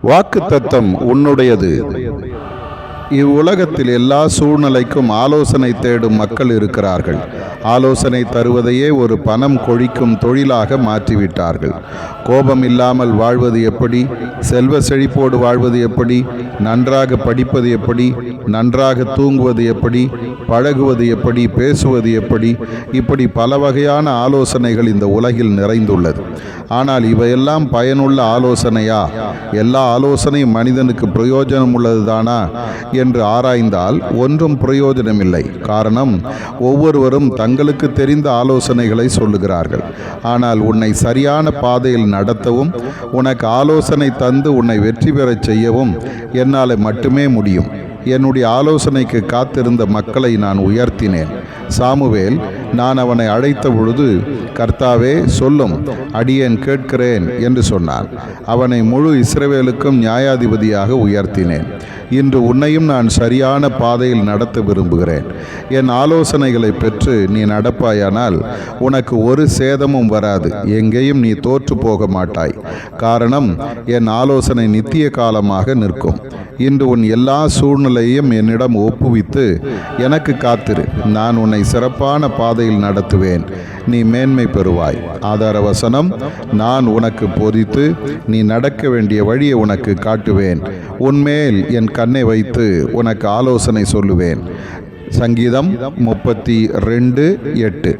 வாக்குத்தத்தம் உன்னுடையது. இவ்வுலகத்தில் எல்லா சூழ்நிலைக்கும் ஆலோசனை தேடும் மக்கள் இருக்கிறார்கள். ஆலோசனை தருவதையே ஒரு பணம் கொழிக்கும் தொழிலாக மாற்றிவிட்டார்கள். கோபம் இல்லாமல் வாழ்வது எப்படி? செல்வ செழிப்போடு வாழ்வது எப்படி? நன்றாக படிப்பது எப்படி? நன்றாக தூங்குவது எப்படி? பழகுவது எப்படி? பேசுவது எப்படி? இப்படி பல வகையான ஆலோசனைகள் இந்த உலகில் நிறைந்துள்ளது. ஆனால் இவையெல்லாம் பயனுள்ள ஆலோசனையா? எல்லா ஆலோசனையும் மனிதனுக்கு பிரயோஜனம் உள்ளதுதானா என்று ஆராய்ந்தால் ஒன்றும் பிரயோஜனமில்லை. காரணம், ஒவ்வொருவரும் தங்களுக்கு தெரிந்த ஆலோசனைகளை சொல்லுகிறார்கள். ஆனால் உன்னை சரியான பாதையில் நடத்தவும் உனக்கு ஆலோசனை தந்து உன்னை வெற்றி பெறச் செய்யவும் என்னால் மட்டுமே முடியும். என்னுடைய ஆலோசனைக்கு காத்திருந்த மக்களை நான் உயர்த்தினேன். சாமுவேல், நான் அவனை அழைத்த பொழுது, கர்த்தாவே சொல்லும், அடியேன் கேட்கிறேன் என்று சொன்னான். அவனை முழு இஸ்ரவேலுக்கும் நியாயாதிபதியாக உயர்த்தினேன். இன்று உன்னையும் நான் சரியான பாதையில் நடத்த விரும்புகிறேன். என் ஆலோசனைகளை பெற்று நீ நடப்பாயானால் உனக்கு ஒரு சேதமும் வராது. எங்கேயும் நீ தோற்று போக மாட்டாய். காரணம், என் ஆலோசனை நித்திய காலமாக நிற்கும். இன்று உன் எல்லா சூழ்நிலையும் என்னிடம் ஒப்புவித்து எனக்கு காத்திரு. நான் உன்னை சிறப்பான பாதையில் நடத்துவேன். நீ மேன்மை பெறுவாய். ஆதார வசனம், நான் உனக்கு போதித்து நீ நடக்க வேண்டிய வழியை உனக்கு காட்டுவேன். உன்மேல் என் கண்ணை வைத்து உனக்கு ஆலோசனை சொல்லுவேன். சங்கீதம் 32:8.